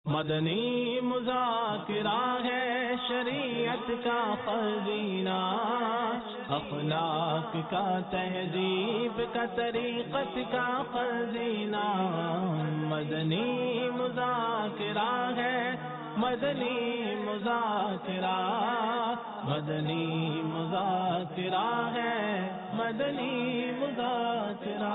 مدنی مذاکرہ ہے شریعت کا خزینہ، اخلاق کا تہذیب کا طریقت کا خزینہ۔ مدنی مذاکرہ ہے، مدنی مذاکرہ، مدنی مذاکرہ ہے، مدنی مذاکرہ۔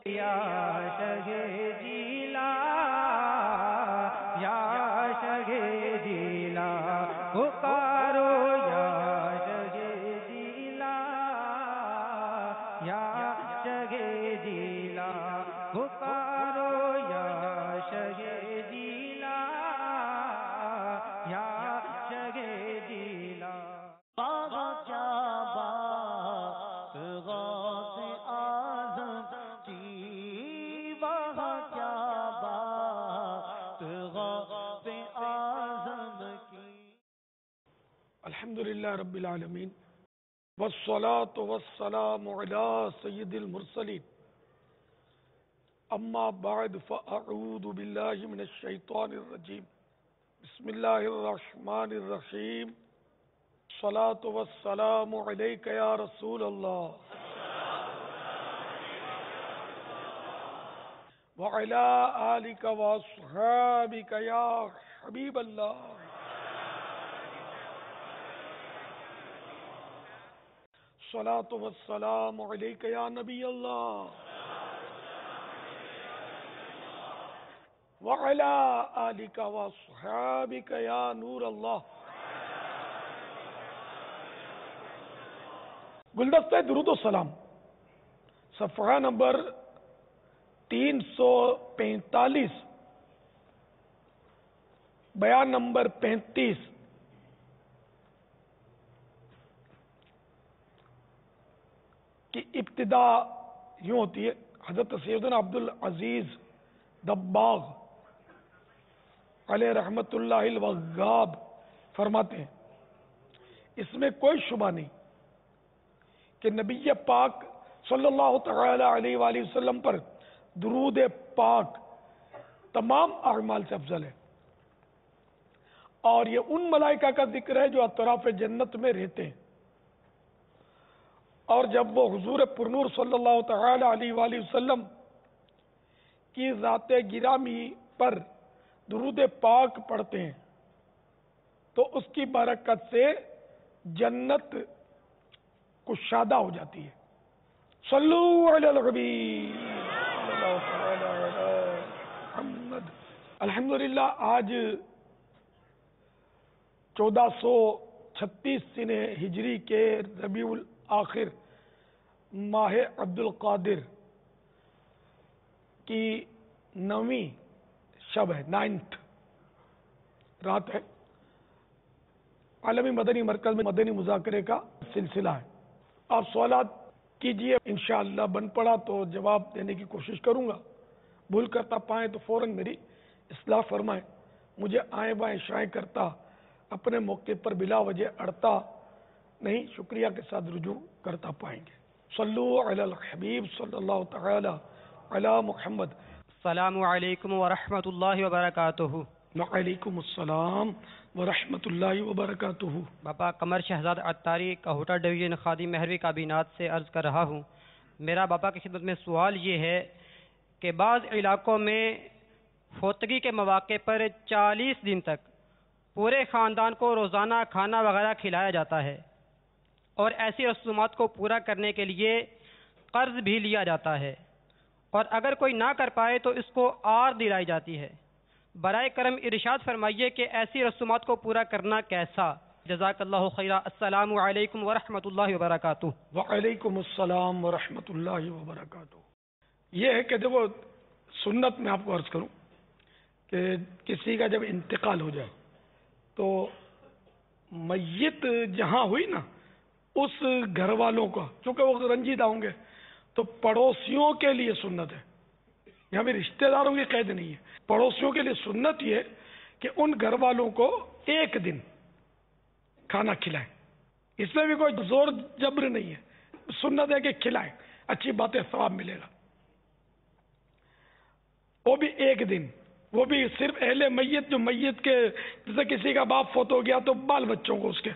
یا شگے جیلا، یا شگے جیلا پکارو، یا شگے جیلا، یا شگے جیلا پکارو، یا شگے جیلا، یا شگے جیلا۔ الحمدللہ رب العالمین والصلاة والسلام علی سید المرسلین، اما بعد فاعوذ باللہ من الشیطان الرجیم، بسم اللہ الرحمن الرحیم، الصلاة والسلام علیک یا رسول اللہ وعلی آلک واصحابک یا حبیب اللہ۔ الصلاة والسلام علیک یا نبی اللہ وعلی آلک واصحابک یا نور اللہ۔ گلدستہ درود و سلام، صفحہ نمبر 345، بیان نمبر 35۔ کی ابتدا یوں ہوتی ہے، حضرت سیدنا عبدالعزیز دباغ علیہ رحمت اللہ الوغاب فرماتے ہیں، اس میں کوئی شبہ نہیں کہ نبی پاک صلی اللہ تعالی علیہ وآلہ وسلم پر درود پاک تمام اعمال سے افضل ہے، اور یہ ان ملائکہ کا ذکر ہے جو اطراف جنت میں رہتے ہیں، اور جب وہ حضور پرنور صلی اللہ تعالی علیہ وآلہ وسلم کی ذات گرامی پر درود پاک پڑھتے ہیں تو اس کی برکت سے جنت کشادہ ہو جاتی ہے۔ صلو علی الحبیب صلی اللہ تعالی علی محمد۔ الحمدللہ آج 1436 سنہ ہجری کے ربیع الاخر ماہ عبد القادر کی 9ویں شب ہے، 9th رات ہے۔ عالمی مدنی مرکز میں مدنی مذاکرے کا سلسلہ ہے۔ آپ سوالات کیجئے، انشاءاللہ بن پڑا تو جواب دینے کی کوشش کروں گا، بھول کرتا پائیں تو فوراً میری اصلاح فرمائیں، مجھے آئیں بائیں شائیں کرتا اپنے موقع پر بلا وجہ اڑتا نہیں، شکریہ کے ساتھ رجوع کرتا پائیں گے۔ صلو علی الحبیب صلی اللہ تعالی علی محمد۔ السلام علیکم ورحمۃ اللہ وبرکاتہ۔ وعلیکم السلام ورحمۃ اللہ وبرکاتہ۔ باپا قمر شہزاد عطاری کہوٹہ ڈویژن خادم مہروی کابینات سے عرض کر رہا ہوں، میرا باپا کی خدمت میں سوال یہ ہے کہ بعض علاقوں میں فوتگی کے مواقع پر 40 دن تک پورے خاندان کو روزانہ کھانا وغیرہ کھلایا جاتا ہے، اور ایسی رسومات کو پورا کرنے کے لیے قرض بھی لیا جاتا ہے، اور اگر کوئی نہ کر پائے تو اس کو آر دلائی جاتی ہے۔ برائے کرم ارشاد فرمائیے کہ ایسی رسومات کو پورا کرنا کیسا؟ جزاک اللہ خیرہ۔ السلام علیکم ورحمۃ اللہ وبرکاتہ۔ وعلیکم السلام ورحمۃ اللہ وبرکاتہ۔ یہ ہے کہ جب وہ سنت میں آپ کو عرض کروں کہ کسی کا جب انتقال ہو جائے تو میت جہاں ہوئی نا، اس گھر والوں کا، چونکہ وہ رنجیدہ ہوں گے تو پڑوسیوں کے لیے سنت ہے، یہاں بھی رشتہ داروں کی قید نہیں ہے، پڑوسیوں کے لیے سنت یہ کہ ان گھر والوں کو ایک دن کھانا کھلائیں، اس میں بھی کوئی زور جبر نہیں ہے، سنت ہے کہ کھلائیں، اچھی باتیں ثواب ملے گا۔ وہ بھی ایک دن، وہ بھی صرف اہل میت، جو میت کے جیسے کسی کا باپ فوت ہو گیا تو بال بچوں کو اس کے،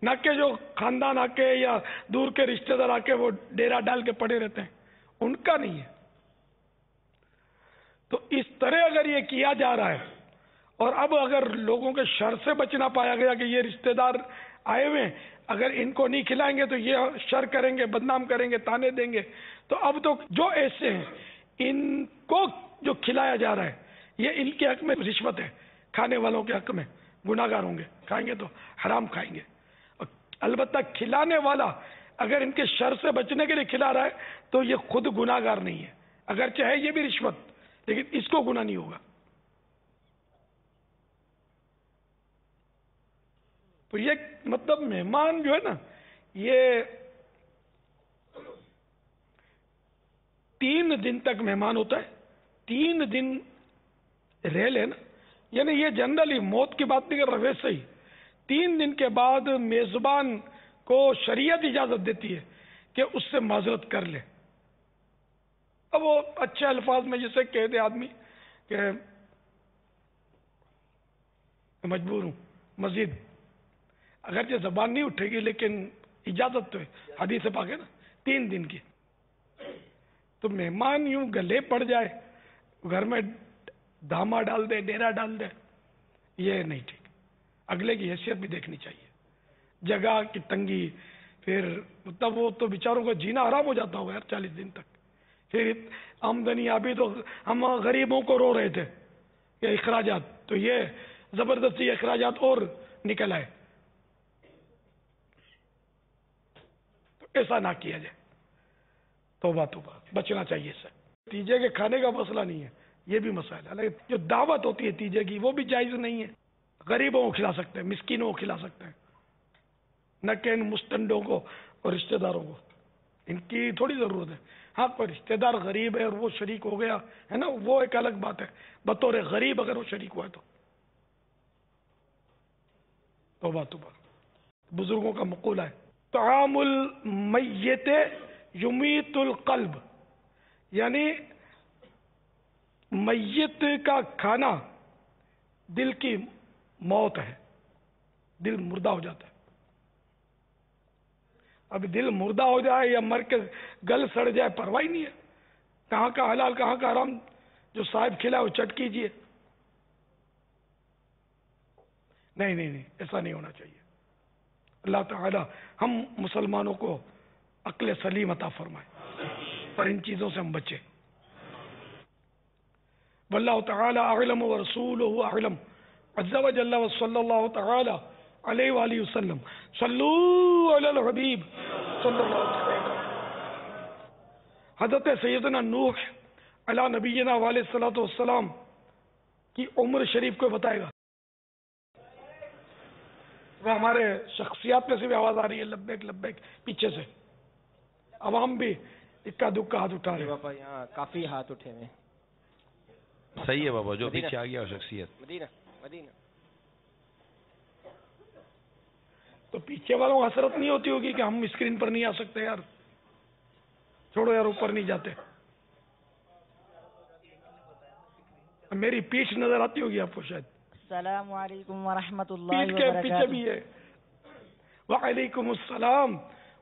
نہ کہ جو خاندان آ کے یا دور کے رشتہ دار آ کے وہ ڈیرا ڈال کے پڑے رہتے ہیں، ان کا نہیں ہے۔ تو اس طرح اگر یہ کیا جا رہا ہے، اور اب اگر لوگوں کے شر سے بچنا پایا گیا کہ یہ رشتہ دار آئے ہوئے ہیں، اگر ان کو نہیں کھلائیں گے تو یہ شر کریں گے، بدنام کریں گے، تانے دیں گے، تو اب تو جو ایسے ہیں ان کو جو کھلایا جا رہا ہے یہ ان کے حق میں رشوت ہے، کھانے والوں کے حق میں گناہ گار ہوں گے، کھائیں گے تو حرام کھائیں گے۔ البتہ کھلانے والا اگر ان کے شر سے بچنے کے لیے کھلا رہا ہے تو یہ خود گناہ گار نہیں ہے، اگرچہ ہے یہ بھی رشوت، لیکن اس کو گناہ نہیں ہوگا۔ تو یہ مطلب مہمان جو ہے نا، یہ 3 دن تک مہمان ہوتا ہے، 3 دن رہ لے نا، یعنی یہ جنرلی موت کی بات نہیں کر رہا، ویسے ہی 3 دن کے بعد میزبان کو شریعت اجازت دیتی ہے کہ اس سے معذرت کر لے۔ اب وہ اچھے الفاظ میں جسے کہہ دے آدمی کہ مجبور ہوں، مزید اگرچہ زبان نہیں اٹھے گی لیکن اجازت تو ہے، حدیث پاک ہے نا 3 دن کی۔ تو مہمان یوں گلے پڑ جائے، گھر میں دھاما ڈال دے، ڈیرا ڈال دے، یہ نہیں ٹھیک۔ اگلے کی حیثیت بھی دیکھنی چاہیے، جگہ کی تنگی، پھر تب وہ تو بیچاروں کو جینا حرام ہو جاتا ہوگا یار 40 دن تک۔ پھر آمدنی ابھی تو ہم غریبوں کو رو رہے تھے کہ اخراجات، تو یہ زبردستی اخراجات اور نکل آئے، تو ایسا نہ کیا جائے، توبہ توبہ، بچنا چاہیے اس سے۔ تیجے کے کھانے کا مسئلہ نہیں ہے، یہ بھی مسائل ہے، لیکن جو دعوت ہوتی ہے تیجے کی وہ بھی جائز نہیں ہے۔ غریبوں کو کھلا سکتے ہیں، مسکینوں کو کھلا سکتے ہیں، نہ کہ ان مستنڈوں کو اور رشتہ داروں کو، ان کی تھوڑی ضرورت ہے۔ ہاں کوئی رشتہ دار غریب ہے اور وہ شریک ہو گیا ہے نا، وہ ایک الگ بات ہے، بطور غریب اگر وہ شریک ہوا ہے تو توبہ توبہ۔ بزرگوں کا مقولہ ہے طعام المیت یمیت القلب، یعنی میت کا کھانا دل کی موت ہے، دل مردہ ہو جاتا ہے۔ اب دل مردہ ہو جائے یا مر کے گل سڑ جائے پرواہ نہیں ہے، کہاں کا حلال کہاں کا حرام، جو صاحب کھلا وہ چٹ کیجئے۔ نہیں نہیں نہیں، ایسا نہیں ہونا چاہیے۔ اللہ تعالی ہم مسلمانوں کو عقل سلیم عطا فرمائے اور ان چیزوں سے ہم بچیں۔ واللہ تعالی اعلم ورسولہ اعلم عز وجل وصلی اللہ تعالی علیہ وآلہ وسلم۔ صلو علی الحبیب صلی اللہ علیہ وسلم۔ حضرت سیدنا نوح علی نبینا علیہ الصلوۃ والسلام کی عمر شریف کو بتائے گا۔ وہ ہمارے شخصیات میں سے بھی آواز آ رہی ہے لبیک لبیک پیچھے سے، عوام بھی اکا دکا ہاتھ اٹھا رہے ہیں۔ بابا یہاں کافی ہاتھ اٹھے ہوئے ہیں۔ صحیح ہے بابا، جو پیچھے آ گیا شخصیت۔ مدینہ مدینہ۔ تو پیچھے والوں کو حسرت نہیں ہوتی ہوگی کہ ہم اسکرین پر نہیں آ سکتے یار، چھوڑو یار اوپر نہیں جاتے۔ میری پیٹھ نظر آتی ہوگی آپ کو شاید۔ السلام علیکم ورحمۃ اللہ پیٹھ کے پیچھے وبرکاتہ۔ بھی ہے۔ وعلیکم السلام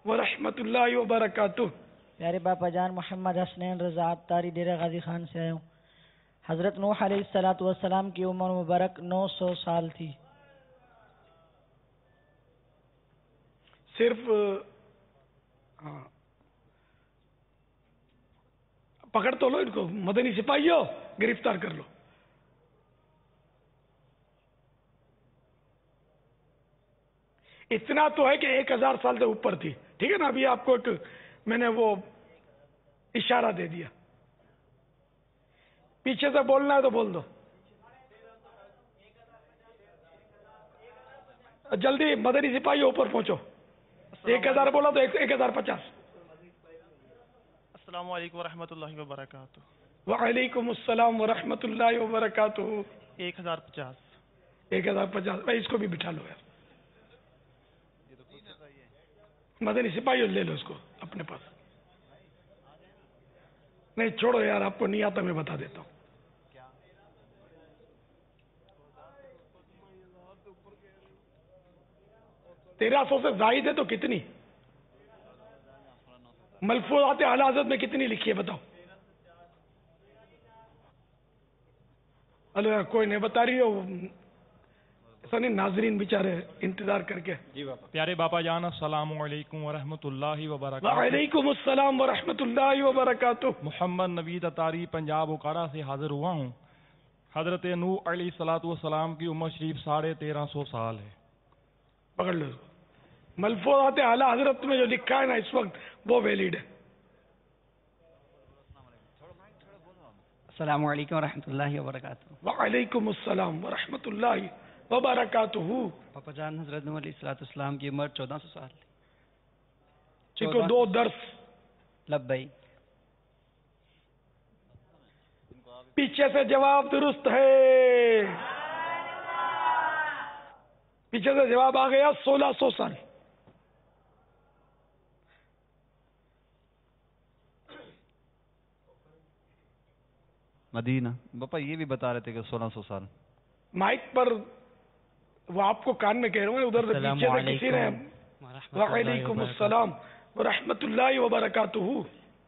ورحمۃ اللہ وبرکاتہ۔ پیارے باپا جان محمد حسنین رضا عطاری ڈیرہ غازی خان سے آیا ہوں۔ حضرت نوح علیہ الصلوۃ والسلام کی عمر مبارک 900 سال تھی۔ صرف ہاں پکڑ تو لو ان کو، مدنی سپاہیوں گرفتار کر لو۔ اتنا تو ہے کہ 1000 سال سے اوپر تھی، ٹھیک ہے نا۔ ابھی آپ کو ایک میں نے وہ اشارہ دے دیا، پیچھے سے بولنا ہے تو بول دو جلدی۔ مدنی سپاہی اوپر پہنچو، 1000 بولا تو 1050۔ السلام علیکم ورحمۃ اللہ وبرکاتہ۔ وعلیکم السلام ورحمۃ اللہ وبرکاتہ۔ 1050۔ 1050 بھائی اس کو بھی بٹھا لو یار، مدنی سپاہی لے لو اس کو اپنے پاس۔ نہیں چھوڑو یار، آپ کو نہیں آتا میں بتا دیتا ہوں۔ 1300 سے زائد ہے تو کتنی؟ ملفوظات اعلی حضرت میں کتنی لکھی ہے بتاؤ؟ یار کوئی نہیں بتا رہی ہو، ایسا نہیں، ناظرین بیچارے انتظار کر کے. جی باپا. پیارے باپا جان السلام علیکم ورحمۃ اللہ وبرکاتہ. وعلیکم السلام ورحمۃ اللہ وبرکاتہ. محمد نوید اتاری پنجاب اوکاڑا سے حاضر ہوا ہوں. حضرت نوح علیہ الصلوۃ والسلام کی عمر شریف 1350 سال ہے. پکڑ لو. ملفوظات اعلی حضرت میں جو لکھا ہے نا اس وقت وہ ویلڈ ہے. السلام علیکم ورحمۃ اللہ وبرکاتہ. وعلیکم السلام ورحمۃ اللہ وبرکاتہ. پاپا جان حضرت نوح علیہ الصلوۃ والسلام کی عمر 1400 سال. چکو 2 درس. لبیک. پیچھے سے جواب درست ہے. پیچھے سے جواب آ گیا 1600 سال. مدینہ. باپا یہ بھی بتا رہے تھے کہ 1600 سال. مائک پر وہ آپ کو کان میں کہہ رہا ہوں، ادھر سے پیچھے سے کسی نے. وعلیکم السلام ورحمۃ اللہ وبرکاتہ.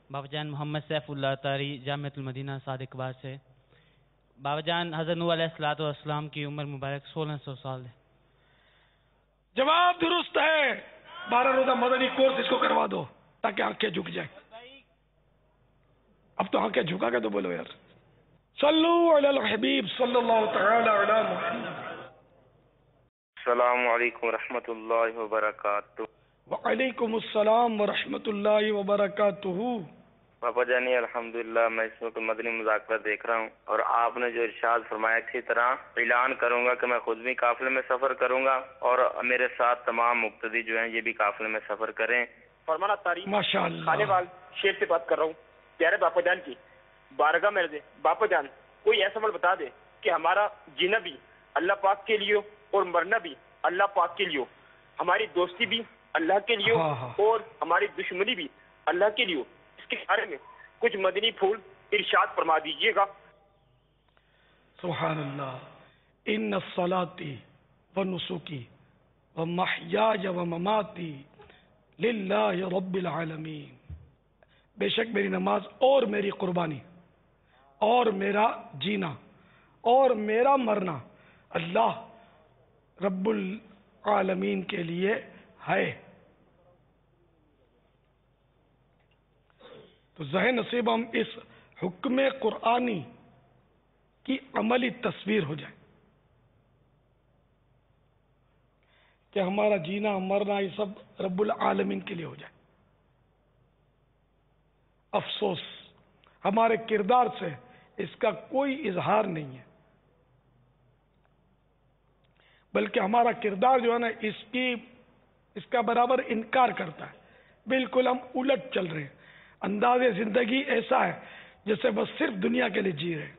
بابا جان محمد سیف اللہ تاری جامعۃ المدینہ صادق آباد سے. بابا جان حضرت نوح علیہ الصلوۃ والسلام کی عمر مبارک 1600 سال ہے. جواب درست ہے. 12 روزہ مدنی کورس اس کو کروا دو تاکہ آنکھیں جھک جائیں. اب تو آنکھیں جھکا کے تو بولو یار. صلو علی الحبیب صلی اللہ تعالی علی محمد. السلام علیکم ورحمۃ اللہ وبرکاتہ. وعلیکم السلام ورحمۃ اللہ وبرکاتہ. پاپا جانی الحمدللہ میں اس وقت مدنی مذاکرہ دیکھ رہا ہوں، اور آپ نے جو ارشاد فرمایا اسی طرح اعلان کروں گا کہ میں خود بھی قافلے میں سفر کروں گا اور میرے ساتھ تمام مقتدی جو ہیں یہ بھی قافلے میں سفر کریں. فرمانا تاریخ ماشاءاللہ. خانے وال شیر سے بات کر رہا ہوں. پیارے باپا جان کی بارگاہ میں دے باپا جان کوئی ایسا عمل بتا دے کہ ہمارا جینا بھی اللہ پاک کے لیے اور مرنا بھی اللہ پاک کے لیے، ہماری دوستی بھی اللہ کے لیے اور ہماری دشمنی بھی اللہ کے لیے. اس کے بارے میں کچھ مدنی پھول ارشاد فرما دیجیے گا. سبحان اللہ. ان الصلاۃ ونسکی ومحیای ومماتی للہ رب العالمین. بے شک میری نماز اور میری قربانی اور میرا جینا اور میرا مرنا اللہ رب العالمین کے لیے ہے. تو ذہن نصیب ہم اس حکم قرآنی کی عملی تصویر ہو جائے کہ ہمارا جینا مرنا یہ سب رب العالمین کے لیے ہو جائے. افسوس ہمارے کردار سے اس کا کوئی اظہار نہیں ہے، بلکہ ہمارا کردار جو ہے نا اس کا برابر انکار کرتا ہے. بالکل ہم الٹ چل رہے ہیں. انداز زندگی ایسا ہے جیسے بس صرف دنیا کے لیے جی رہے ہیں.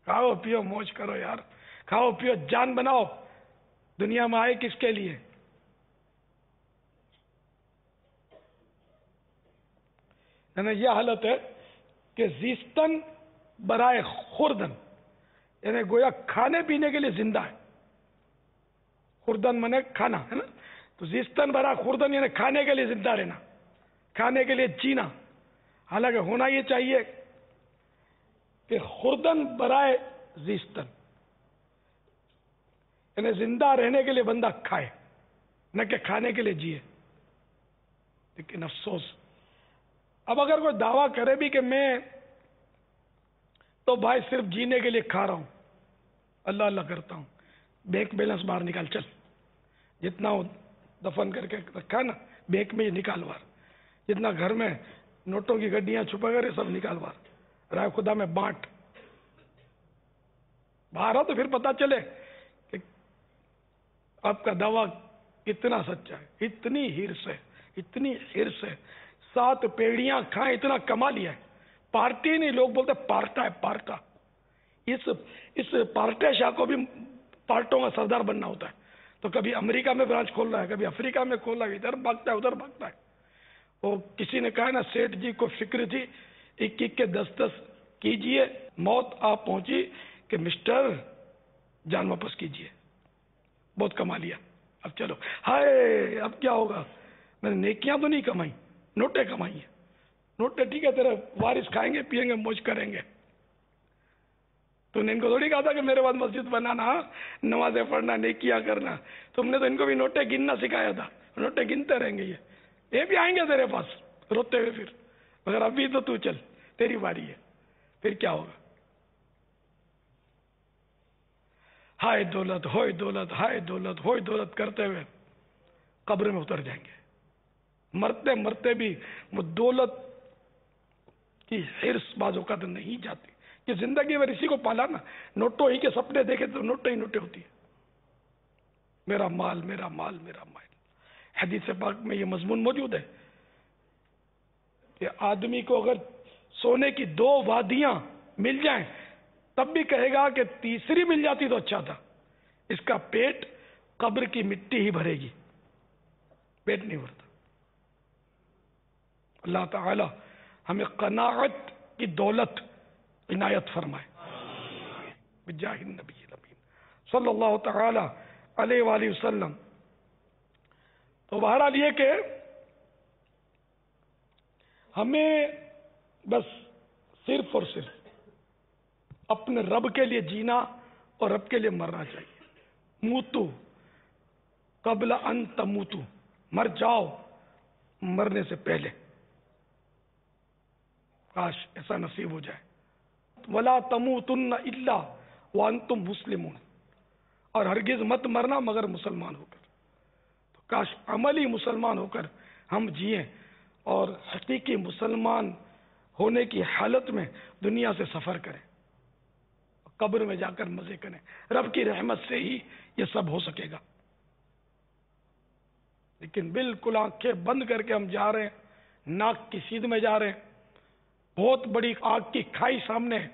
کھاؤ پیو موج کرو یار، کھاؤ پیو جان بناؤ. دنیا میں آئے کس کے لیے؟ یعنی یہ حالت ہے کہ زیستن برائے خوردن، یعنی گویا کھانے پینے کے لیے زندہ ہے. خوردن منے کھانا ہے نا، تو زیستن برائے خوردن یعنی کھانے کے لیے زندہ رہنا، کھانے کے لیے جینا. حالانکہ ہونا یہ چاہیے کہ خوردن برائے زیستن، یعنی زندہ رہنے کے لیے بندہ کھائے نہ کہ کھانے کے لیے جیے. لیکن افسوس اب اگر کوئی دعویٰ کرے بھی کہ میں تو بھائی صرف جینے کے لیے کھا رہا ہوں، اللہ اللہ کرتا ہوں، بینک بیلنس باہر نکال، چل جتنا دفن کر کے رکھا نا بینک میں یہ نکال بار، جتنا گھر میں نوٹوں کی گڈیاں چھپا کر سب نکال بار، رائے خدا میں بانٹ. باہر آ تو پھر پتا چلے کہ آپ کا دعویٰ کتنا سچا ہے. اتنی ہرس ہے 7 پیڑیاں کھائیں اتنا کما لیا ہے. پارٹی نہیں، لوگ بولتے پارٹا ہے پارٹا. اس پارٹے شاہ کو بھی پارٹوں کا سردار بننا ہوتا ہے. تو کبھی امریکہ میں برانچ کھول رہا ہے، کبھی افریقہ میں کھول رہا ہے، ادھر بھاگتا ہے ادھر بھاگتا ہے. وہ کسی نے کہا نا سیٹھ جی کو فکر تھی 1 کے 10 کیجئے، موت آپ پہنچی کہ مسٹر جان واپس کیجئے، بہت کما لیا. اب چلو ہائے اب کیا ہوگا؟ میں نے نیکیاں تو نہیں کمائی، نوٹیں کمائی ہیں. نوٹیں ٹھیک ہے تیرے وارث کھائیں گے پیئیں گے موج کریں گے. تو نے ان کو تھوڑی کہا تھا کہ میرے بعد مسجد بنانا، نمازیں پڑھنا، نیکیاں کرنا. تم نے تو ان کو بھی نوٹیں گننا سکھایا تھا. نوٹیں گنتے رہیں گے یہ بھی آئیں گے تیرے پاس روتے ہوئے پھر. مگر ابھی تو چل، تیری باری ہے. پھر کیا ہوگا؟ ہائے دولت ہوئے دولت، ہائے دولت ہوئے دولت کرتے ہوئے قبر میں اتر جائیں گے. مرتے مرتے بھی وہ دولت کی حرص بعض اوقات نہیں جاتی کہ زندگی میں اسی کو پالا نا. نوٹوں ہی کے سپنے دیکھے تو نوٹیں ہی نوٹیں ہوتی ہیں. میرا مال میرا مال میرا مال. حدیث پاک میں یہ مضمون موجود ہے کہ آدمی کو اگر سونے کی 2 وادیاں مل جائیں تب بھی کہے گا کہ تیسری مل جاتی تو اچھا تھا. اس کا پیٹ قبر کی مٹی ہی بھرے گی، پیٹ نہیں بھرتا. اللہ تعالی ہمیں قناعت کی دولت عنایت فرمائے بجاہ النبی الامین صلی اللہ تعالی علیہ وآلہ وسلم. تو بہرحال یہ کہ ہمیں بس صرف اور صرف اپنے رب کے لیے جینا اور رب کے لیے مرنا چاہیے. موتو قبل ان تموتو، مر جاؤ مرنے سے پہلے. کاش ایسا نصیب ہو جائے. ولا تموتن الا وانتم مسلمون، اور ہرگز مت مرنا مگر مسلمان ہو کر. تو کاش عملی مسلمان ہو کر ہم جئیں اور حقیقی مسلمان ہونے کی حالت میں دنیا سے سفر کریں، قبر میں جا کر مزے کریں. رب کی رحمت سے ہی یہ سب ہو سکے گا. لیکن بالکل آنکھیں بند کر کے ہم جا رہے ہیں، ناک کی سیدھ میں جا رہے ہیں، بہت بڑی آگ کی کھائی سامنے ہے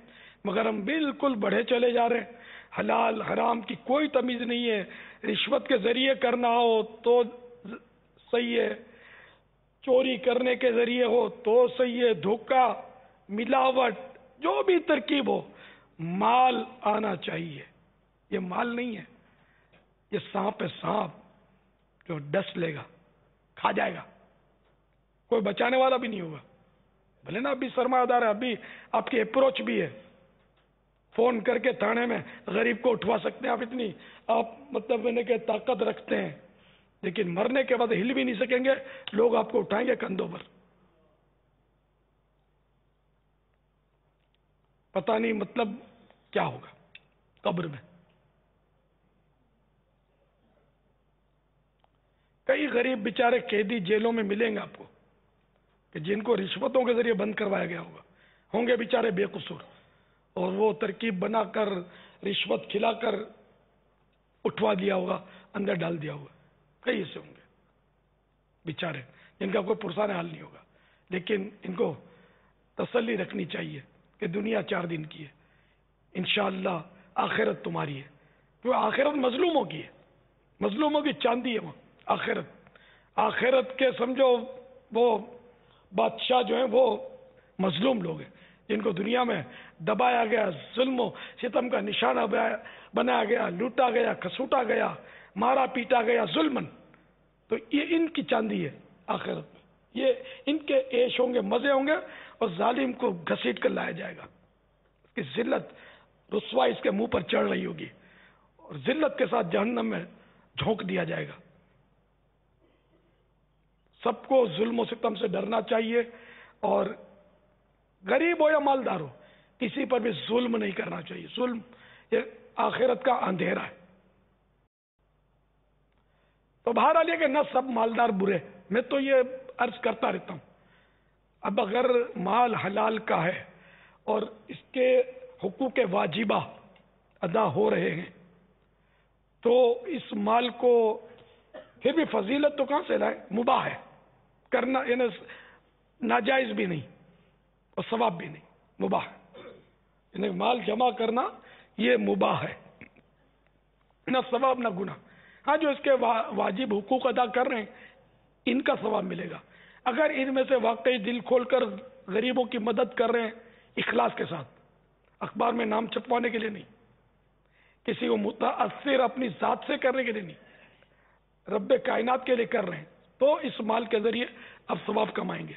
مگر ہم بالکل بڑھے چلے جا رہے ہیں. حلال حرام کی کوئی تمیز نہیں ہے. رشوت کے ذریعے کرنا ہو تو صحیح ہے، چوری کرنے کے ذریعے ہو تو صحیح ہے، دھوکہ ملاوٹ جو بھی ترکیب ہو، مال آنا چاہیے. یہ مال نہیں ہے، یہ سانپ ہے. سانپ جو ڈس لے گا کھا جائے گا، کوئی بچانے والا بھی نہیں ہوگا. بھلے نا ابھی سرمایہ دار ہے، ابھی آپ کی اپروچ بھی ہے، فون کر کے تھانے میں غریب کو اٹھوا سکتے ہیں. آپ اتنی مطلب کہ طاقت رکھتے ہیں، لیکن مرنے کے بعد ہل بھی نہیں سکیں گے. لوگ آپ کو اٹھائیں گے کندھوں پر. پتہ نہیں مطلب کیا ہوگا قبر میں. کئی غریب بیچارے قیدی جیلوں میں ملیں گے آپ کو کہ جن کو رشوتوں کے ذریعے بند کروایا گیا ہوگا. ہوں گے بیچارے بے قصور، اور وہ ترکیب بنا کر رشوت کھلا کر اٹھوا دیا ہوگا، اندر ڈال دیا ہوگا. کئی ایسے ہوں گے بیچارے جن کا کوئی پرسان حال نہیں ہوگا. لیکن ان کو تسلی رکھنی چاہیے کہ دنیا 4 دن کی ہے، انشاءاللہ آخرت تمہاری ہے. کیوں؟ آخرت مظلوموں کی ہے، مظلوموں کی چاندی ہے وہ آخرت. آخرت کے سمجھو وہ بادشاہ جو ہیں وہ مظلوم لوگ ہیں جن کو دنیا میں دبایا گیا، ظلم و ستم کا نشانہ بنایا گیا، لوٹا گیا، کھسوٹا گیا، مارا پیٹا گیا ظلمن. تو یہ ان کی چاندی ہے آخرت میں. یہ ان کے عیش ہوں گے، مزے ہوں گے، اور ظالم کو گھسیٹ کر لایا جائے گا. اس کی ذلت رسوائی اس کے منہ پر چڑھ رہی ہوگی، اور ذلت کے ساتھ جہنم میں جھونک دیا جائے گا. سب کو ظلم و ستم سے ڈرنا چاہیے، اور غریب ہو یا مالدار ہو کسی پر بھی ظلم نہیں کرنا چاہیے. ظلم یہ آخرت کا اندھیرا ہے. تو بہرحال یہ کہ نہ سب مالدار برے. میں تو یہ عرض کرتا رہتا ہوں، اب اگر مال حلال کا ہے اور اس کے حقوق واجبہ ادا ہو رہے ہیں تو اس مال کو پھر بھی فضیلت تو کہاں سے لائے؟ مباح ہے کرنا، یعنی ناجائز بھی نہیں اور ثواب بھی نہیں، مباح ہے. یعنی مال جمع کرنا یہ مباح ہے، نہ ثواب نہ گناہ. ہاں جو اس کے واجب حقوق ادا کر رہے ہیں ان کا ثواب ملے گا اگر ان میں سے واقعی دل کھول کر غریبوں کی مدد کر رہے ہیں اخلاص کے ساتھ. اخبار میں نام چھپوانے کے لیے نہیں، کسی کو متاثر اپنی ذات سے کرنے کے لیے نہیں. رب کائنات کے لیے کر رہے ہیں تو اس مال کے ذریعے اب ثواب کمائیں گے.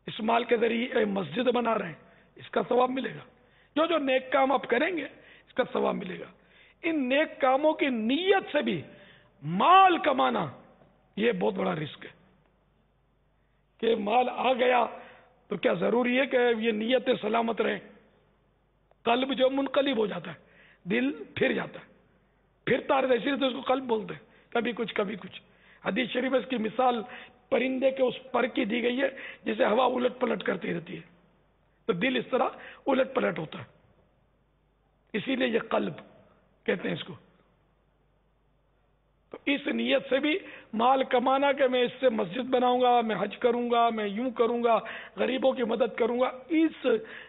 اس مال کے ذریعے مسجد بنا رہے ہیں، اس کا ثواب ملے گا. جو نیک کام آپ کریں گے اس کا ثواب ملے گا. ان نیک کاموں کی نیت سے بھی مال کمانا یہ بہت بڑا رسک ہے کہ مال آ گیا تو کیا ضروری ہے کہ یہ نیت سلامت رہے؟ قلب جو منقلب ہو جاتا ہے، دل پھر جاتا ہے، پھرتا رہتا ہے، اسی لیے تو اس کو قلب بولتے ہیں. کبھی کچھ کبھی کچھ. حدیث شریف میں اس کی مثال پرندے کے اس پر کی دی گئی ہے جسے ہوا الٹ پلٹ کرتی رہتی ہے، تو دل اس طرح الٹ پلٹ ہوتا ہے. اسی لیے یہ قلب کہتے ہیں اس کو. تو اس نیت سے بھی مال کمانا کہ میں اس سے مسجد بناؤں گا، میں حج کروں گا، میں یوں کروں گا، غریبوں کی مدد کروں گا، اس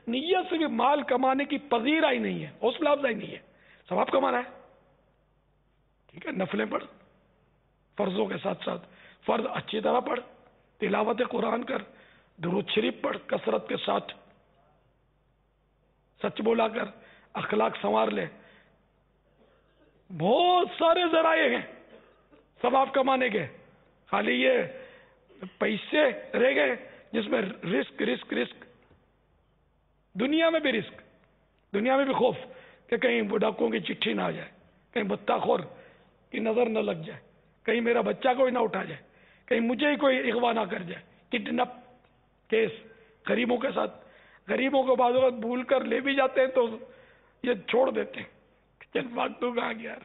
نیت سے بھی مال کمانے کی پذیرہ ہی نہیں ہے، حوصلہ افزائی نہیں ہے. ثواب کمانا ہے، ٹھیک ہے، نفلیں پڑھ، فرضوں کے ساتھ ساتھ فرض اچھی طرح پڑھ، تلاوت قرآن کر، درود شریف پڑھ کثرت کے ساتھ، سچ بولا کر، اخلاق سنوار لے. بہت سارے ذرائع ہیں ثواب کمانے کے. خالی یہ پیسے رہ گئے جس میں رسک رسک رسک. دنیا میں بھی رسک، دنیا میں بھی خوف کہ کہیں ڈاکوؤں کی چٹھی نہ آ جائے، کہیں بتہ خور کی نظر نہ لگ جائے، کہیں میرا بچہ کوئی نہ اٹھا جائے، کہیں مجھے ہی کوئی اغوا نہ کر جائے. کڈنپ کیس غریبوں کے ساتھ. غریبوں کو بعض اوقات بھول کر لے بھی جاتے ہیں تو یہ چھوڑ دیتے ہیں، چل بھاگ تو کہاں گیا.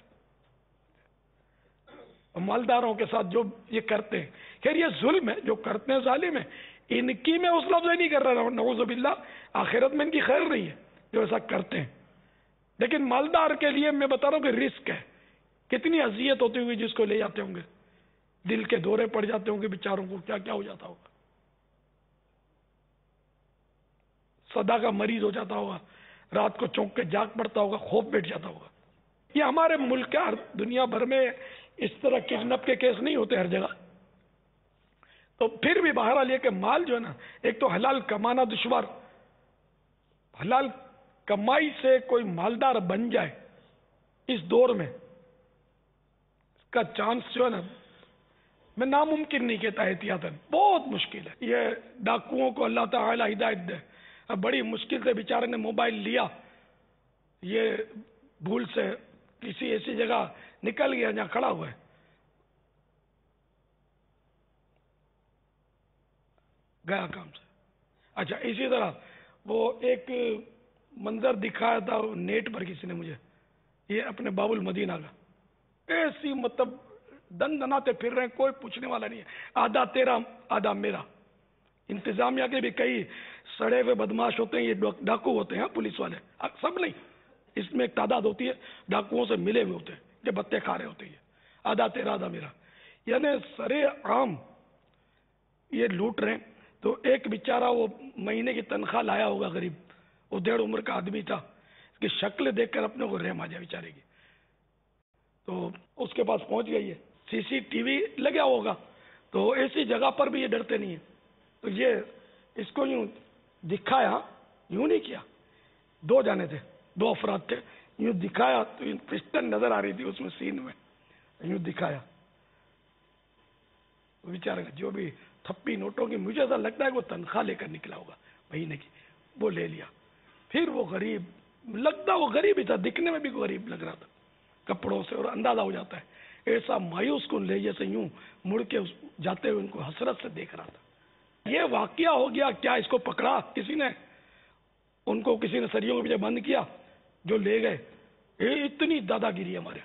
مالداروں کے ساتھ جو یہ کرتے ہیں، خیر یہ ظلم ہے، جو کرتے ہیں ظالم ہے. ان کی میں اس لفظ نہیں کر رہا، نعوذ باللہ، آخرت میں ان کی خیر نہیں ہے جو ایسا کرتے ہیں. لیکن مالدار کے لیے میں بتا رہا ہوں کہ رسک ہے. کتنی اذیت ہوتی ہوگی جس کو لے جاتے ہوں گے، دل کے دورے پڑ جاتے ہوں گے بیچاروں کو، کیا کیا ہو جاتا ہوگا، صدا کا مریض ہو جاتا ہوگا، رات کو چونک کے جاگ پڑتا ہوگا، خوف بیٹھ جاتا ہوگا. یہ ہمارے ملک کے دنیا بھر میں اس طرح کڈنپ کے کیس نہیں ہوتے ہر جگہ. تو پھر بھی بہرحال یہ کہ مال جو ہے نا، ایک تو حلال کمانا دشوار، حلال کمائی سے کوئی مالدار بن جائے اس دور میں، اس کا چانس جو ہے نا، میں ناممکن نہیں کہتا، احتیاطاً بہت مشکل ہے. یہ ڈاکوؤں کو اللہ تعالی ہدایت دے. اب بڑی مشکل سے بیچارے نے موبائل لیا، یہ بھول سے کسی ایسی جگہ نکل گیا جہاں کھڑا ہوا ہے، گیا کام سے. اچھا اسی طرح وہ ایک منظر دکھایا تھا نیٹ پر کسی نے مجھے، یہ اپنے باب المدینہ کا، ایسی مطلب دن دناتے پھر رہے ہیں، کوئی پوچھنے والا نہیں ہے، آدھا تیرا آدھا میرا. انتظامیہ کے بھی کئی سڑے ہوئے بدماش ہوتے ہیں، یہ ڈاکو ہوتے ہیں، پولیس والے سب نہیں، اس میں ایک تعداد ہوتی ہے ڈاکوؤں سے ملے ہوئے ہوتے ہیں، یہ بتے کھا رہے ہوتے ہیں، آدھا تیرا آدھا میرا، یعنی سرے عام یہ لوٹ رہے ہیں. تو ایک بیچارہ وہ مہینے کی تنخواہ لایا ہوگا غریب، وہ 1.5 عمر کا آدمی تھا، اس کی شکل دیکھ کر اپنے کو رحم آ جائے بیچارے کی. تو اس کے پاس پہنچ گئی ہے، CCTV لگا ہوگا، تو ایسی جگہ پر بھی یہ ڈرتے نہیں ہیں. تو یہ اس کو یوں دکھایا، یوں نہیں کیا، 2 جانے تھے، 2 افراد تھے، یوں دکھایا تو پسٹن نظر آ رہی تھی اس میں سین میں، یوں دکھایا. بیچارے جو بھی تھپی نوٹوں کی، مجھے ایسا لگتا ہے کہ وہ تنخواہ لے کر نکلا ہوگا مہینے کی، وہ لے لیا. پھر وہ غریب لگتا، وہ غریب ہی تھا، دکھنے میں بھی غریب لگ رہا تھا کپڑوں سے، اور اندازہ ہو جاتا ہے ایسا مایوس کن لے جیسے یوں مڑ کے جاتے ہوئے ان کو حسرت سے دیکھ رہا تھا. یہ واقعہ ہو گیا، کیا اس کو پکڑا کسی نے؟ ان کو کسی نے سریوں کے پیچھے بند کیا، جو لے گئے. یہ اتنی دادا گیری ہمارے.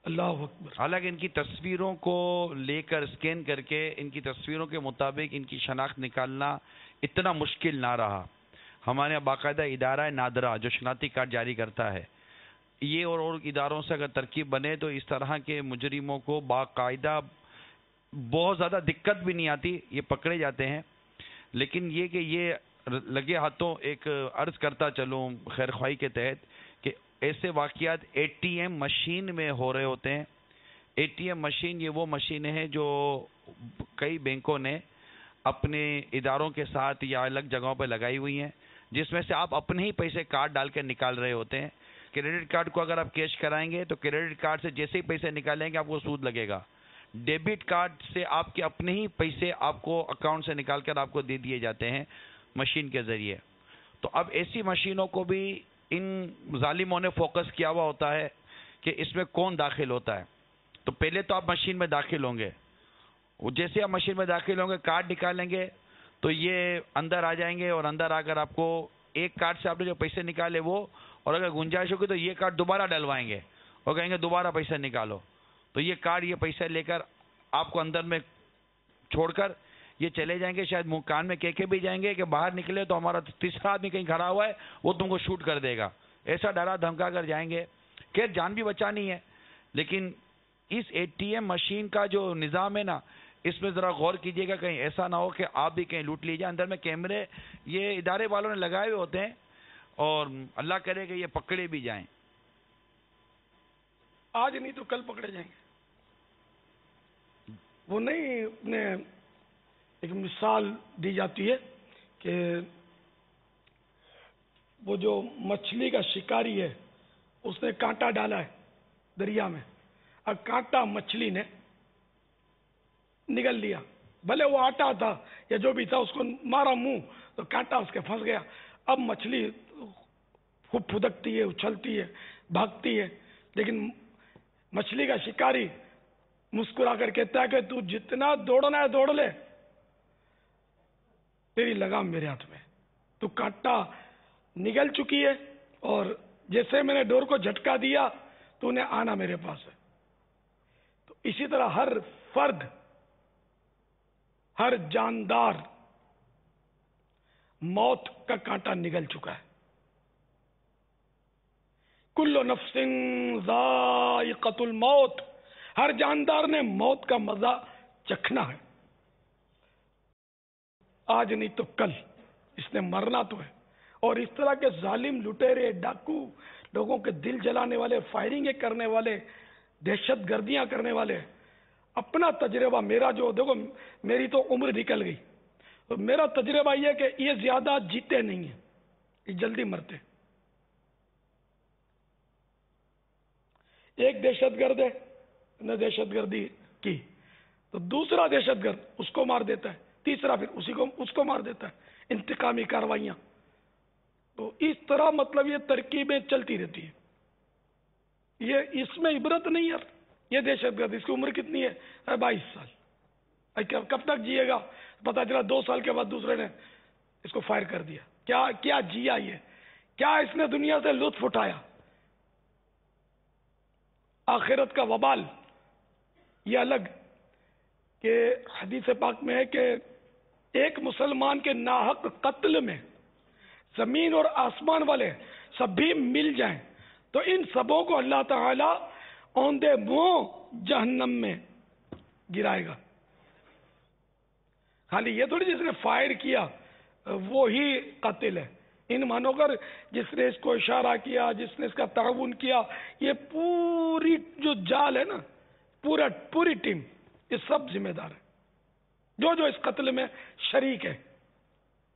اللہ اکبر. حالانکہ ان کی تصویروں کو لے کر اسکین کر کے ان کی تصویروں کے مطابق ان کی شناخت نکالنا اتنا مشکل نہ رہا. ہمارے یہاں باقاعدہ ادارہ نادرہ جو شناختی کارڈ جاری کرتا ہے، یہ اور اداروں سے اگر ترکیب بنے تو اس طرح کے مجرموں کو باقاعدہ بہت زیادہ دقت بھی نہیں آتی، یہ پکڑے جاتے ہیں. لیکن یہ کہ یہ لگے ہاتھوں ایک عرض کرتا چلوں خیر خواہی کے تحت کہ ایسے واقعات ATM مشین میں ہو رہے ہوتے ہیں. ATM مشین یہ وہ مشینیں ہیں جو کئی بینکوں نے اپنے اداروں کے ساتھ یا الگ جگہوں پہ لگائی ہوئی ہیں، جس میں سے آپ اپنے ہی پیسے کارڈ ڈال کے نکال رہے ہوتے ہیں. کریڈٹ کارڈ کو اگر آپ کیش کرائیں گے تو کریڈٹ کارڈ سے جیسے ہی پیسے نکالیں گے آپ کو سود لگے گا. ڈیبٹ کارڈ سے آپ کے اپنے ہی پیسے آپ کو اکاؤنٹ سے نکال کر آپ کو دے دیے جاتے ہیں مشین کے ذریعے. تو اب ایسی مشینوں کو بھی ان ظالموں نے فوکس کیا ہوا ہوتا ہے کہ اس میں کون داخل ہوتا ہے. تو پہلے تو آپ مشین میں داخل ہوں گے, جیسے آپ مشین میں داخل ہوں گے کارڈ نکالیں گے تو یہ اندر آ جائیں گے, اور اندر آ کر آپ کو ایک کارڈ سے آپ نے جو پیسے نکالے وہ, اور اگر گنجائش ہوگی تو یہ کارڈ دوبارہ ڈلوائیں گے اور کہیں گے دوبارہ پیسہ نکالو. تو یہ کارڈ یہ پیسہ لے کر آپ کو اندر میں چھوڑ کر یہ چلے جائیں گے. شاید کان میں کہہ کے بھی جائیں گے کہ باہر نکلے تو ہمارا تیسرا آدمی کہیں کھڑا ہوا ہے وہ تم کو شوٹ کر دے گا. ایسا ڈرا دھمکا کر جائیں گے. خیر جان بھی بچانی ہے, لیکن اس ATM مشین کا جو نظام ہے نا اس میں ذرا غور کیجئے گا, کہیں ایسا نہ ہو کہ آپ بھی کہیں لوٹ لیجیے. اندر میں کیمرے یہ ادارے والوں نے لگائے ہوئے ہوتے ہیں اور اللہ کرے کہ یہ پکڑے بھی جائیں. آج نہیں تو کل پکڑے جائیں گے. وہ نہیں اپنے ایک مثال دی جاتی ہے کہ وہ جو مچھلی کا شکاری ہے اس نے کانٹا ڈالا ہے دریا میں, اور کانٹا مچھلی نے نگل لیا, بھلے وہ آٹا تھا یا جو بھی تھا, اس کو مارا منہ تو کانٹا اس کے پھنس گیا. اب مچھلی خوب پھدکتی ہے, اچھلتی ہے, بھاگتی ہے, لیکن مچھلی کا شکاری مسکرا کر کہتا ہے کہ تو جتنا دوڑنا ہے دوڑ لے, تیری لگام میرے ہاتھ میں. تو کانٹا نگل چکی ہے اور جیسے میں نے ڈور کو جھٹکا دیا تو نے آنا میرے پاس ہے. تو اسی طرح ہر فرد, ہر جاندار موت کا کانٹا نگل چکا ہے. کل نفس ذائقۃ الموت, ہر جاندار نے موت کا مزہ چکھنا ہے. آج نہیں تو کل اس نے مرنا تو ہے. اور اس طرح کے ظالم لٹیرے ڈاکو, لوگوں کے دل جلانے والے, فائرنگیں کرنے والے, دہشت گردیاں کرنے والے, اپنا تجربہ میرا جو دیکھو میری تو عمر نکل گئی, تو میرا تجربہ یہ کہ یہ زیادہ جیتے نہیں ہیں, یہ جلدی مرتے. ایک دہشت گرد ہے, نے دہشت گردی کی تو دوسرا دہشت گرد اس کو مار دیتا ہے, تیسرا پھر اس کو مار دیتا ہے. انتقامی کارروائیاں. تو اس طرح مطلب یہ ترکیبیں چلتی رہتی ہیں. یہ اس میں عبرت نہیں ہے. یہ دہشت گرد, اس کی عمر کتنی ہے؟ 22 سال. کب تک جیے گا؟ پتا چلا 2 سال کے بعد دوسرے نے اس کو فائر کر دیا. کیا جیا یہ, کیا اس نے دنیا سے لطف اٹھایا؟ آخرت کا وبال یہ الگ, کہ حدیث پاک میں ہے کہ ایک مسلمان کے ناحق قتل میں زمین اور آسمان والے سب بھی مل جائیں تو ان سبوں کو اللہ تعالی اوندے منہ جہنم میں گرائے گا. خالی یہ تھوڑی جس نے فائر کیا وہی قاتل ہے. ان مانو کر جس نے اس کو اشارہ کیا, جس نے اس کا تعاون کیا, یہ پوری جو جال ہے نا, پوری ٹیم, یہ سب ذمہ دار ہے جو اس قتل میں شریک ہے,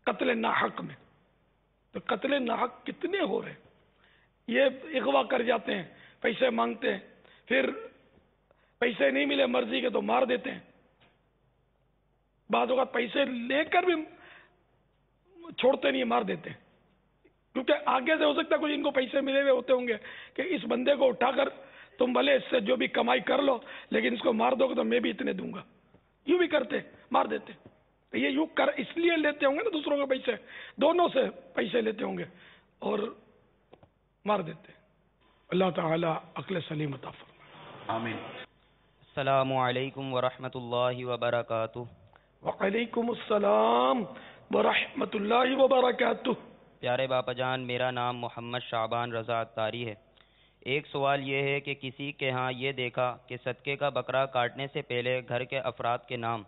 قتل ناحق میں. تو قتل ناحق کتنے ہو رہے ہیں. یہ اغوا کر جاتے ہیں, پیسے مانگتے ہیں, پھر پیسے نہیں ملے مرضی کے تو مار دیتے ہیں. بعض اوقات پیسے لے کر بھی چھوڑتے نہیں, مار دیتے ہیں. کیونکہ آگے سے ہو سکتا ہے کچھ ان کو پیسے ملے ہوئے ہوتے ہوں گے کہ اس بندے کو اٹھا کر تم بھلے اس سے جو بھی کمائی کر لو, لیکن اس کو مار دو گے تو میں بھی اتنے دوں گا. یوں بھی کرتے, مار دیتے. یہ یوں کر اس لیے لیتے ہوں گے نا دوسروں کے پیسے, دونوں سے پیسے لیتے ہوں گے اور مار دیتے. اللہ تعالی عقل سلیم عطا فرمائے. آمین. السلام علیکم ورحمۃ اللہ وبرکاتہ. وعلیکم السلام ورحمۃ اللہ وبرکاتہ. پیارے باپا جان, میرا نام محمد شعبان رضا عطاری ہے. ایک سوال یہ ہے کہ کسی کے ہاں یہ دیکھا کہ صدقے کا بکرا کاٹنے سے پہلے گھر کے افراد کے نام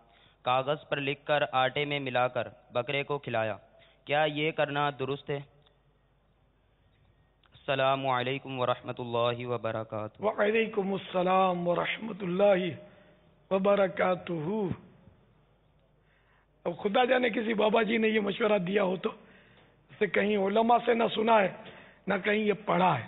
کاغذ پر لکھ کر آٹے میں ملا کر بکرے کو کھلایا, کیا یہ کرنا درست ہے؟ السلام علیکم ورحمۃ اللہ وبرکاتہ. وعلیکم السلام ورحمۃ اللہ وبرکاتہ. اب خدا جانے کسی بابا جی نے یہ مشورہ دیا ہو تو کہیں علماء سے نہ سنا ہے نہ کہیں یہ پڑھا ہے.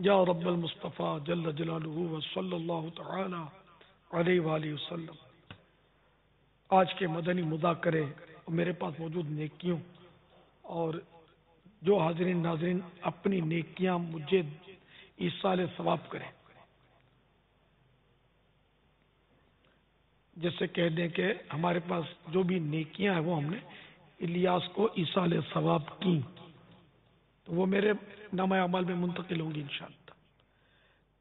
یا رب المصطفیٰ جل جلالہ و صلی اللہ تعالی علیہ وآلہ وسلم. آج کے مدنی مذاکرے میرے پاس موجود نیکیوں اور جو حاضرین ناظرین اپنی نیکیاں مجھے ایصال ثواب کریں. جیسے کہہ دیں کہ ہمارے پاس جو بھی نیکیاں ہیں وہ ہم نے الیاس کو ایصال ثواب کی تو وہ میرے نامہ اعمال میں منتقل ہوں گی انشاءاللہ.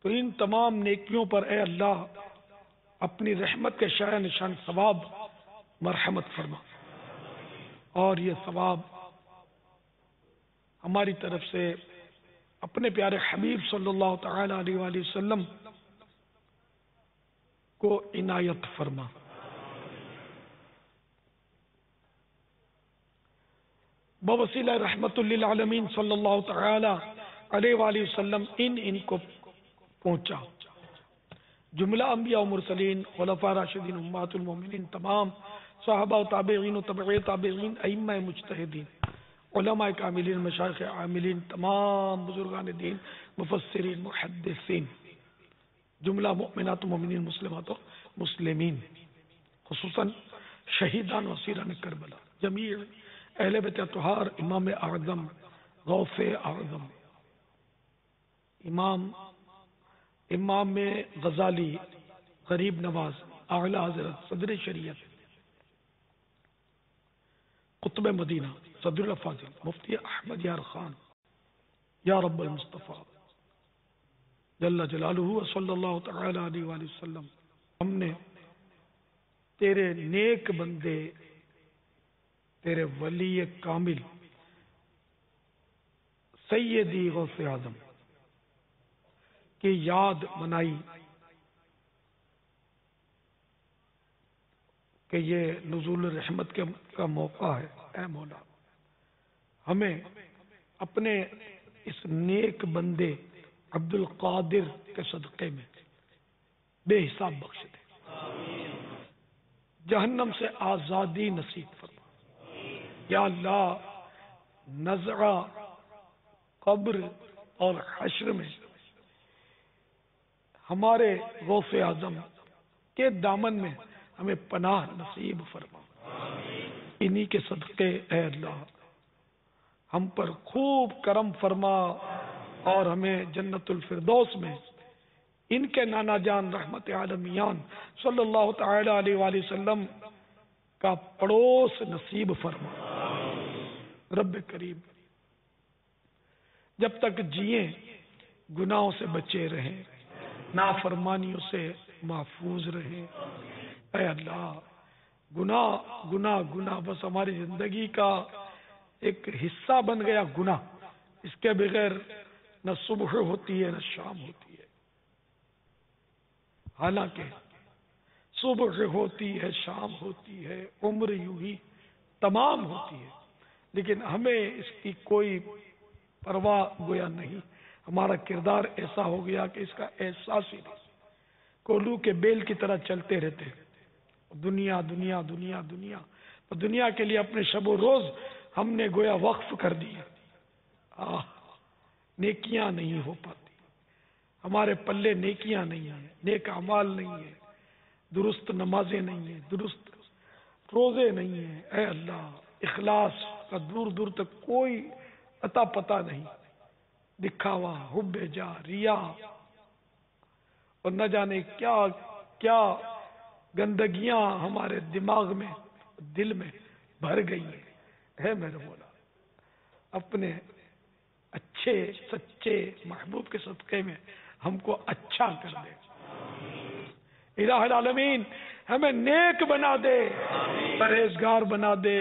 تو ان تمام نیکیوں پر اے اللہ اپنی رحمت کے شایع نشان ثواب مرحمت فرما اور یہ ثواب ہماری طرف سے اپنے پیارے حبیب صلی اللہ تعالی علیہ وآلہ وسلم کو عنایت فرما. بوسیلہ رحمت للعالمین صلی اللہ تعالی علیہ وآلہ وسلم ان کو پہنچا. جملہ انبیاء و مرسلین، خلفاء راشدین، امہات المومنین، تمام صحابہ و تابعین و تبع تابعین، ائمہ مجتہدین، علماء کاملین، مشایخ عاملین، تمام بزرگان دین، مفسرین، محدثین، جملہ مؤمنات و مومنین، مسلمات و مسلمین، خصوصاً شہیدان و اسیران کربلا، جمیع اہل بیت اطہار، امام اعظم، غوث اعظم، امام غزالی، غریب نواز، اعلی حضرت صدر شریعت، قطب مدینہ، صدر الافاضل، مفتی احمد یار خان، یا رب المصطفیٰ جل جلالہ و صلی اللہ تعالی علیہ وآلہ وسلم. ہم نے تیرے نیک بندے، تیرے ولی کامل سیدی غوث اعظم کی یاد منائی کہ یہ نزول رحمت کا موقع ہے. اے مولا ہمیں اپنے اس نیک بندے عبد القادر کے صدقے میں بے حساب بخش دے، جہنم سے آزادی نصیب فرما. یا اللہ نزع قبر اور حشر میں ہمارے غوث اعظم کے دامن میں ہمیں پناہ نصیب فرما. انہی کے صدقے اے اللہ ہم پر خوب کرم فرما اور ہمیں جنت الفردوس میں ان کے نانا جان رحمت عالمیان صلی اللہ تعالی علیہ وآلہ وسلم کا پڑوس نصیب فرما. رب کریم جب تک جئیں گناہوں سے بچے رہیں، نافرمانیوں سے محفوظ رہیں. اے اللہ گناہ گناہ گناہ بس ہماری زندگی کا ایک حصہ بن گیا گناہ. اس کے بغیر نہ صبح ہوتی ہے نہ شام ہوتی ہے. حالانکہ صبح ہوتی ہے، شام ہوتی ہے، عمر یوں ہی تمام ہوتی ہے، لیکن ہمیں اس کی کوئی پرواہ گویا نہیں. ہمارا کردار ایسا ہو گیا کہ اس کا احساس ہی نہیں. کولو کے بیل کی طرح چلتے رہتے، دنیا دنیا دنیا دنیا دنیا کے لیے اپنے شب و روز ہم نے گویا وقف کر دیے. نیکیاں نہیں ہو پاتی، ہمارے پلے نیکیاں نہیں ہیں، نیک اعمال نہیں ہیں، درست نمازیں نہیں ہیں، درست روزے نہیں ہیں. اے اللہ اخلاص کا دور دور تک کوئی عطا پتہ نہیں. دکھاوا، حب جا، ریا اور نہ جانے کیا کیا گندگیاں ہمارے دماغ میں دل میں بھر گئی ہیں. ہے میرے مولا اپنے اچھے سچے محبوب کے صدقے میں ہم کو اچھا کر دے. الہ العالمین ہمیں نیک بنا دے، پرہیزگار بنا دے،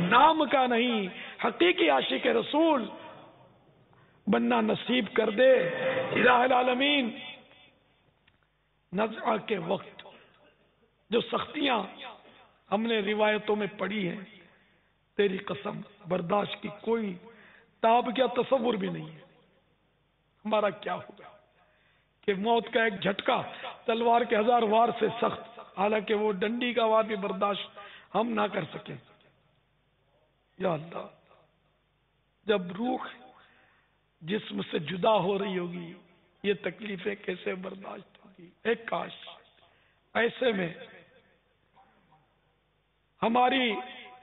نام کا نہیں حقیقی عاشق رسول بننا نصیب کر دے. الہ العالمین نزع کے وقت جو سختیاں ہم نے روایتوں میں پڑھی ہیں، تیری قسم برداشت کی کوئی تاب کیا تصور بھی نہیں ہے. ہمارا کیا ہوگا کہ موت کا ایک جھٹکا تلوار کے 1000 وار سے سخت، حالانکہ وہ ڈنڈی کا وار بھی برداشت ہم نہ کر سکیں. یا اللہ جب روح جسم سے جدا ہو رہی ہوگی یہ تکلیفیں کیسے برداشت ہوگی. ایک کاش ایسے میں ہماری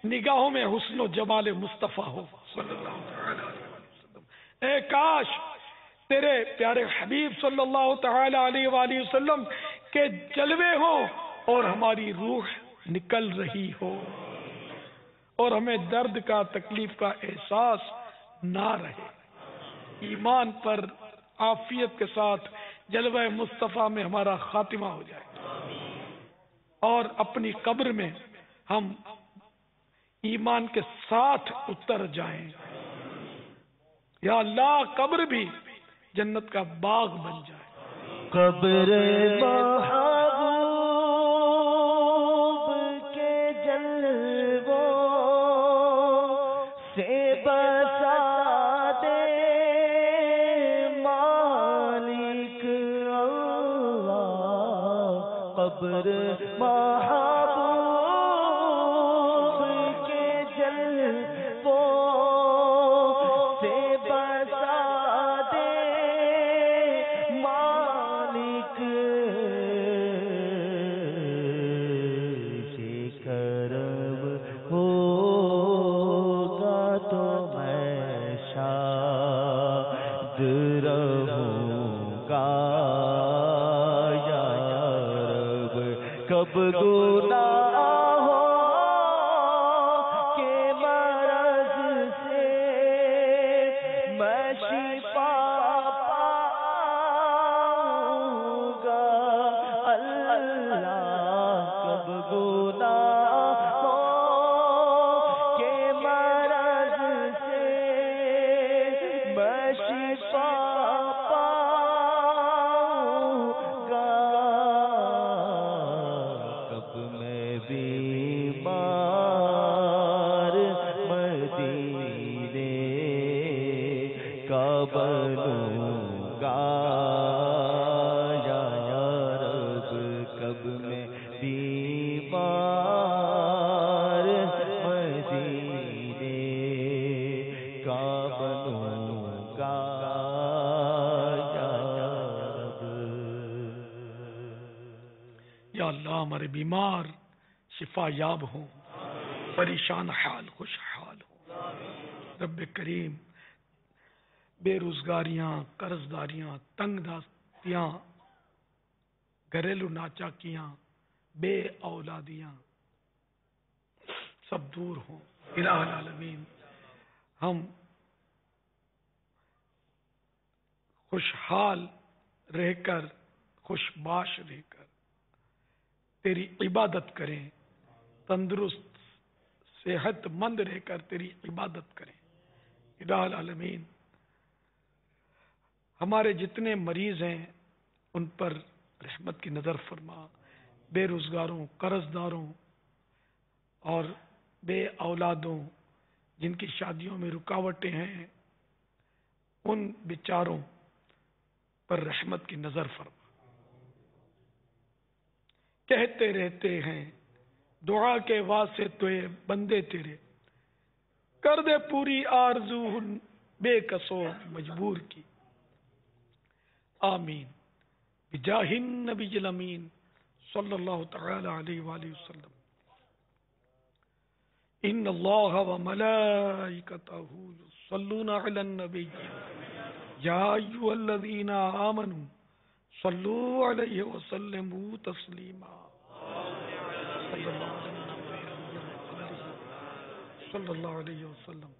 نگاہوں میں حسن و جمال مصطفیٰ ہو صلی اللہ تعالی علیہ وسلم. اے کاش تیرے پیارے حبیب صلی اللہ تعالی علیہ وآلہ وسلم کے جلوے ہوں اور ہماری روح نکل رہی ہو اور ہمیں درد کا تکلیف کا احساس نہ رہے. ایمان پر عافیت کے ساتھ جلوہ مصطفیٰ میں ہمارا خاتمہ ہو جائے اور اپنی قبر میں ہم ایمان کے ساتھ اتر جائیں. یا اللہ قبر بھی جنت کا باغ بن جائے. قبر محبوب کے جلووں سے بسا دے مالک اللہ. قبر محبوب کے جلووں سے بسا دے مالک. کرم ہوگا تو میں شاد رہوں گا یا رب. کب گناہوں کے مرض سے میں شفا پاؤں گا اللہ. کب گناہوں کے مرض سے میں شفا پاؤں گا. کب میں بیمار مدینے کا بنوں گا یا رب. کب میں بیمار مدینے کا بنوں گا یا رب. یا اللہ ہمارے بیمار شفا یاب ہوں، پریشان حال خوشحال ہوں. رب کریم بے روزگاریاں، قرض داریاں، تنگ دستیاں، گھریلو ناچاکیاں، بے اولادیاں سب دور ہوں. الہ العالمین ہم خوشحال رہ کر، خوش باش رہ کر تیری عبادت کریں، تندرست صحت مند رہ کر تیری عبادت کریں. الہ العالمین ہمارے جتنے مریض ہیں ان پر رحمت کی نظر فرما. بے روزگاروں، قرض داروں اور بے اولادوں جن کی شادیوں میں رکاوٹیں ہیں ان بیچاروں پر رحمت کی نظر فرما. کہتے رہتے ہیں دعا کے واسطے تو بندے تیرے، کر دے پوری آرزو بے کسو مجبور کی. آمین بجاہ النبی الامین صلی اللہ تعالی علیہ وآلہ وسلم. ان اللہ وملائکتہ یصلون علی النبی یا ایھا الذین آمنوا صلوا علیہ وسلموا تسلیما. صلی اللہ علیہ وسلم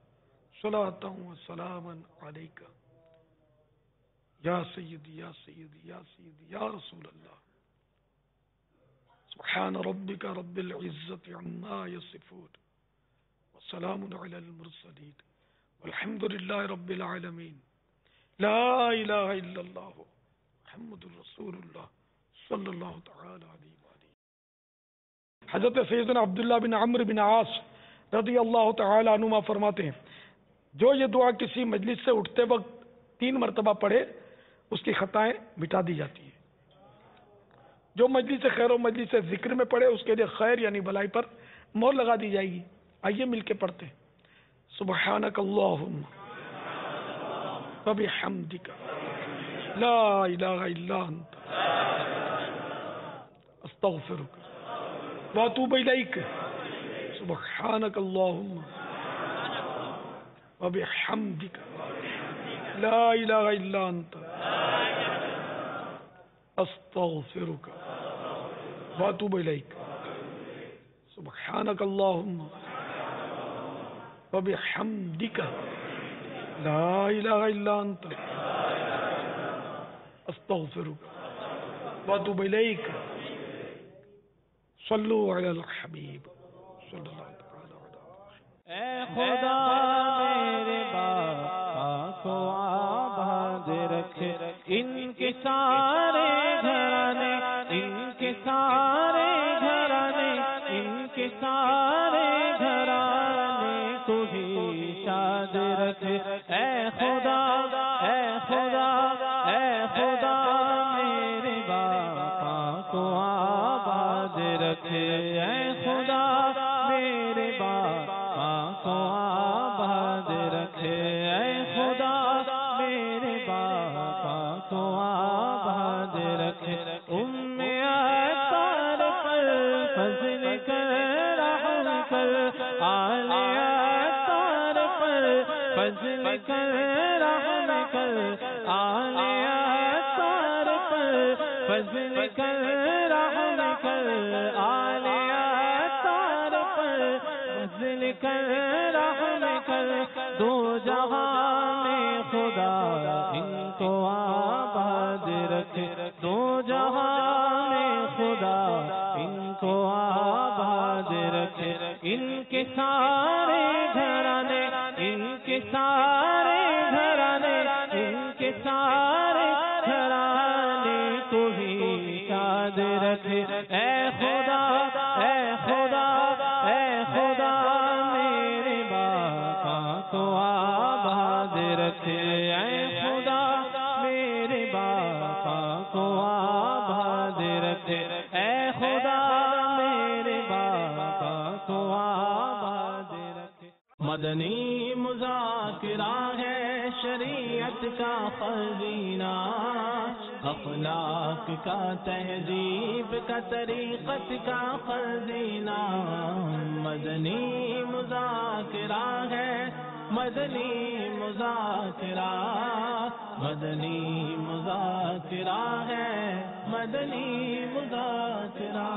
صلاۃ و سلاما علیک یا سیدی یا سیدی یا سیدی یا رسول اللہ. سبحان ربک رب العزت عما یصفون وسلام علی المرسلین والحمد للہ رب العالمین. لا الہ الا اللہ محمد رسول اللہ صلی اللہ تعالی علیہ وآلہ. حضرت سیدنا عبداللہ بن عمرو بن عاص رضی اللہ تعالی عنہما فرماتے ہیں جو یہ دعا کسی مجلس سے اٹھتے وقت 3 مرتبہ پڑھے اس کی خطائیں مٹا دی جاتی ہیں. جو مجلس خیر و مجلس ذکر میں پڑھے اس کے لیے خیر یعنی بھلائی پر مہر لگا دی جائے گی. آئیے مل کے پڑھتے ہیں. سبحانک اللہم وبحمدک لا إله إلا أنت أستغفرك وأتوب إليك سبحانك اللهم وبحمدك لا إله إلا أنت أستغفرك وأتوب إليك سبحانك اللهم وبحمدك لا إله إلا أنت أستغفرك وأتوب إليك صلوا على الحبيب صلی اللہ تعالی علیہ اے خدا میرے باقا کو آباد رکھ ان کے سارے گھرانے ان کے سارے گھرانے ان کے سارے گھرانے کو بھی شاد رکھ اے خدا اے خدا اے خدا میرے باقا کو آباد رکھ اے خدا میرے باقا کو آباد رکھ اے خدا میرے باقا کو آباد رکھ اطہار پر فضل کر رحم کر آل اطہار پر فضل کر رحم کر آل اطہار پر فضل کر رحم کر آل اطہار پر فضل کر رحم کر دو جہاں میں خدا ان کو آباد رکھ دو جہاں میں خدا ان کو آباد رکھ ان کے سارے گھرانے ان کے سارے گھرانے ان کے سارے گھرانے کو ہی شاد رکھ اے خدا اے خدا اے خدا میرے باقا کو آباد رکھ اے خدا میرے باقا کو آباد رکھ اے خدا میرے باقا کو آباد رکھ مدنی مذاکرہ ہے شریعت کا خزینہ اخلاق کا تہذیب کا طریقت کا خزینہ مدنی مذاکرہ ہے مدنی مذاکرہ مدنی مذاکرہ ہے مدنی مذاکرہ